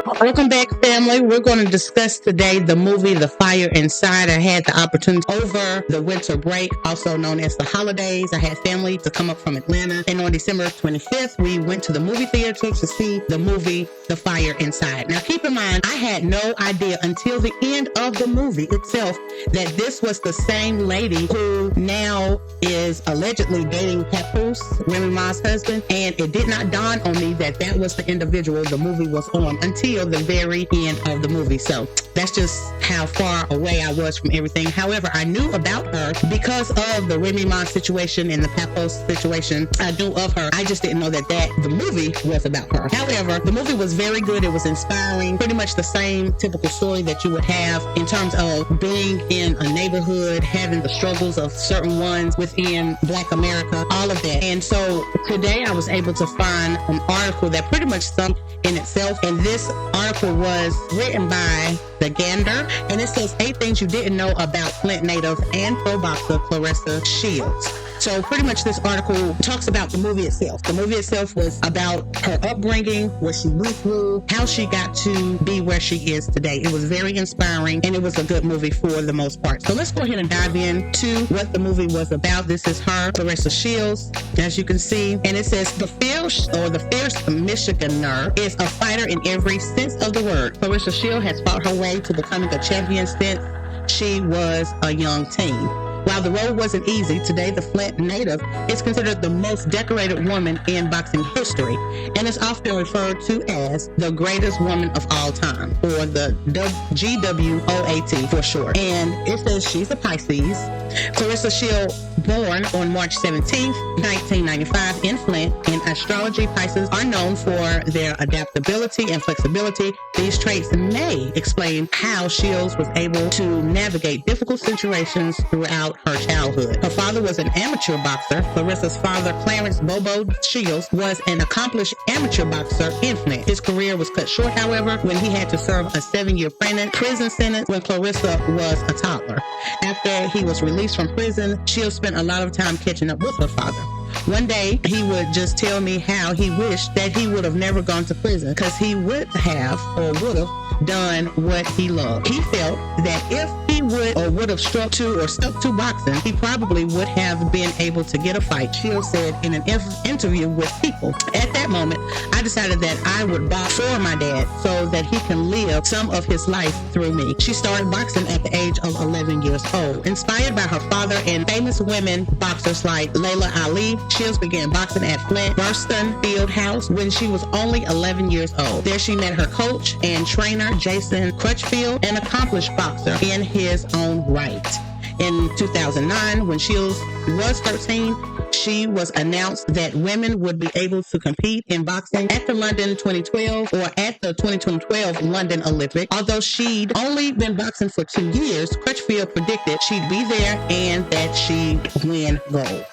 Welcome back, family. We're going to discuss today the movie The Fire Inside. I had the opportunity over the winter break, also known as the holidays. I had family to come up from Atlanta, and on December 25th, we went to the movie theater to see the movie The Fire Inside. Now, keep in mind, I had no idea until the end of the movie itself that this was the same lady who now is allegedly dating Papoose, Remy Ma's husband, and it did not dawn on me that that was the individual the movie was on until the very end of the movie. So that's just how far away I was from everything. However, I knew about her because of the Remy Ma situation and the Papoose situation. I knew of her. I just didn't know that the movie was about her. However, the movie was very good. It was inspiring. Pretty much the same typical story that you would have in terms of being in a neighborhood, having the struggles of certain ones within Black America, all of that. And so today I was able to find an article that pretty much summed in itself. And this article was written by The Gander, and it says 8 things you didn't know about Flint native and pro boxer Claressa Shields. So pretty much this article talks about the movie itself. The movie itself was about her upbringing, what she went through, how she got to be where she is today. It was very inspiring, and it was a good movie for the most part. So let's go ahead and dive into what the movie was about. This is her, Claressa Shields, as you can see. And it says, the fierce Michiganer is a fighter in every sense of the word. Claressa Shields has fought her way to becoming a champion since she was a young teen. While the road wasn't easy, today the Flint native is considered the most decorated woman in boxing history and is often referred to as the greatest woman of all time, or the GWOAT for short. And it says she's a Pisces. Claressa Shields, born on March 17th, 1995 in Flint. In astrology, Pisces are known for their adaptability and flexibility. These traits may explain how Shields was able to navigate difficult situations throughout her childhood. Her father was an amateur boxer. Claressa's father, Clarence Bobo Shields, was an accomplished amateur boxer in Flint. His career was cut short, however, when he had to serve a 7-year prison sentence when Claressa was a toddler. After he was released from prison, Shields spent a lot of time catching up with her father. One day, he would just tell me how he wished that he would have never gone to prison because he would have done what he loved. He felt that if he would have stuck to boxing, he probably would have been able to get a fight. Shields said in an interview with People. At that moment, I decided that I would box for my dad so that he can live some of his life through me. She started boxing at the age of 11 years old. Inspired by her father and famous women boxers like Layla Ali, Shields began boxing at Flint Burston Field House when she was only 11 years old. There she met her coach and trainer, Jason Crutchfield, an accomplished boxer in his own right. In 2009, when Shields was 13, she was announced that women would be able to compete in boxing at the London 2012 or at the 2012 London Olympic. Although she'd only been boxing for 2 years, Crutchfield predicted she'd be there and that she'd win gold.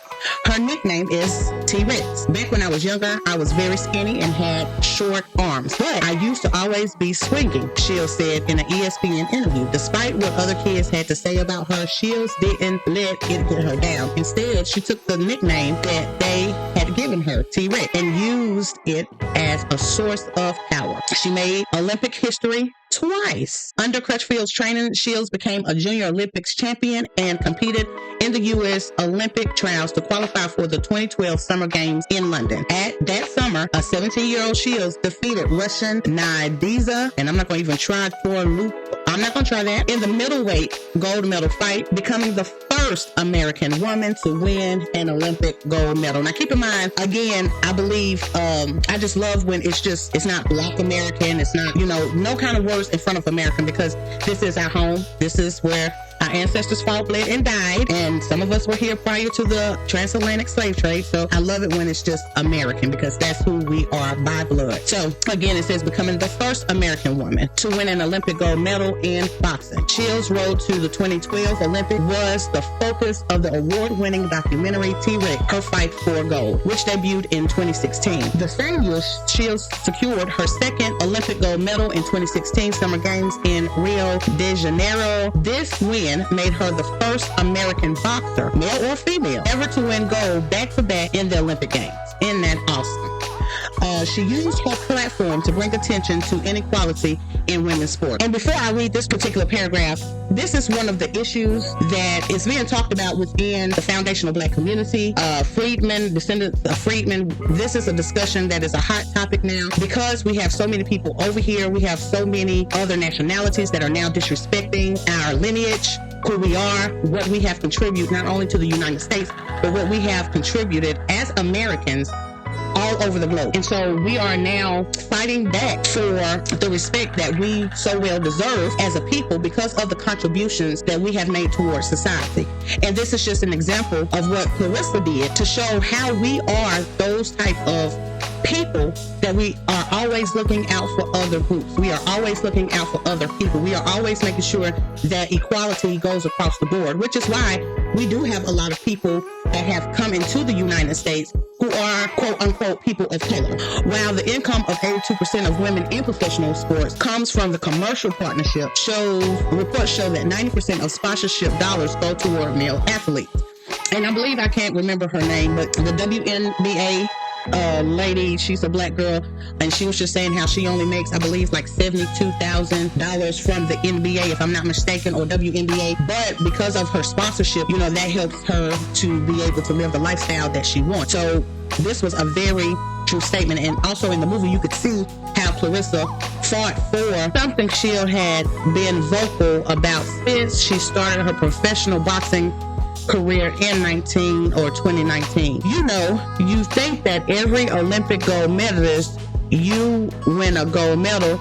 Her nickname is T-Rex. Back when I was younger, I was very skinny and had short arms, but I used to always be swinging, Shields said in an ESPN interview. Despite what other kids had to say about her, Shields didn't let it get her down. Instead, she took the nickname that they had given her, T-Rex, and used it as a source of power. She made Olympic history twice. Under Crutchfield's training, Shields became a Junior Olympics champion and competed in the U.S. Olympic trials to qualify for the 2012 Summer Games in London. At that summer, a 17-year-old Shields defeated Russian Nadiza, and I'm not going to even try that, in the middleweight gold medal fight, becoming the first American woman to win an Olympic gold medal. Now, keep in mind, again, I believe, I just love when it's not Black American, it's not, no kind of words in front of American, because this is our home. This is where our ancestors fought, bled, and died, and some of us were here prior to the transatlantic slave trade. So I love it when it's just American, because that's who we are by blood. So again, it says becoming the first American woman to win an Olympic gold medal in boxing. Shields' road to the 2012 Olympic was the focus of the award-winning documentary T-Rex, Her Fight for Gold, which debuted in 2016. The same year, Shields secured her second Olympic gold medal in 2016 Summer Games in Rio de Janeiro. This win made her the first American boxer, male or female, ever to win gold back-to-back in the Olympic Games. Isn't that awesome? she used her platform to bring attention to inequality in women's sport. And before I read this particular paragraph, this is one of the issues that is being talked about within the foundational Black community. Freedmen, descendants of freedmen, this is a discussion that is a hot topic now because we have so many people over here. We have so many other nationalities that are now disrespecting our lineage, who we are, what we have contributed not only to the United States, but what we have contributed as Americans all over the globe. And so we are now fighting back for the respect that we so well deserve as a people because of the contributions that we have made towards society. And this is just an example of what Claressa did to show how we are those type of people that we are always looking out for other groups. We are always looking out for other people. We are always making sure that equality goes across the board, which is why we do have a lot of people that have come into the United States who are quote unquote people of color. While the income of 82% of women in professional sports comes from the commercial partnership, reports show that 90% of sponsorship dollars go toward male athletes. And I believe, I can't remember her name, but the WNBA lady, she's a Black girl, and she was just saying how she only makes, I believe, like $72,000 from the NBA, if I'm not mistaken, or WNBA. But because of her sponsorship, that helps her to be able to live the lifestyle that she wants. So this was a very true statement. And also in the movie, you could see how Claressa fought for something she had been vocal about since she started her professional boxing career in 2019. You think that every Olympic gold medalist, you win a gold medal,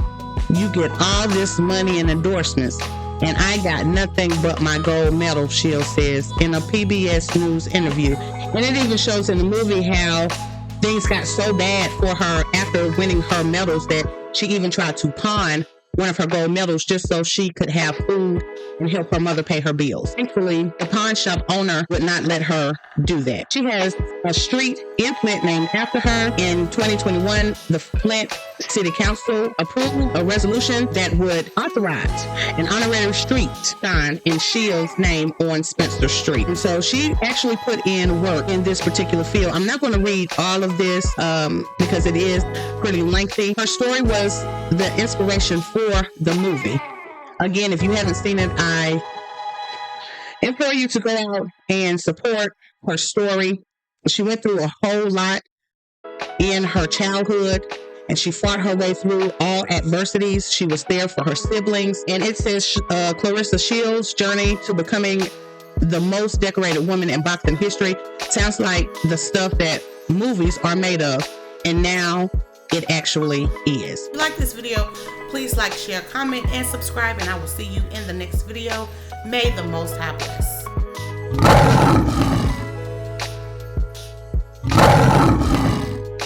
you get all this money and endorsements, and I got nothing but my gold medal, Shields says in a PBS News interview. And it even shows in the movie how things got so bad for her after winning her medals that she even tried to pawn one of her gold medals just so she could have food and help her mother pay her bills. Thankfully, the pawn shop owner would not let her do that. She has a street in Flint named after her. In 2021, the Flint City Council approved a resolution that would authorize an honorary street sign in Shields' name on Spencer Street. And so she actually put in work in this particular field. I'm not going to read all of this because it is pretty lengthy. Her story was the inspiration for the movie. Again, if you haven't seen it, I implore you to go out and support her story. She went through a whole lot in her childhood, and she fought her way through all adversities. She was there for her siblings. And it says Claressa Shields' journey to becoming the most decorated woman in boxing history. Sounds like the stuff that movies are made of, and now it actually is. If you like this video, please like, share, comment, and subscribe, and I will see you in the next video. May the Most High bless.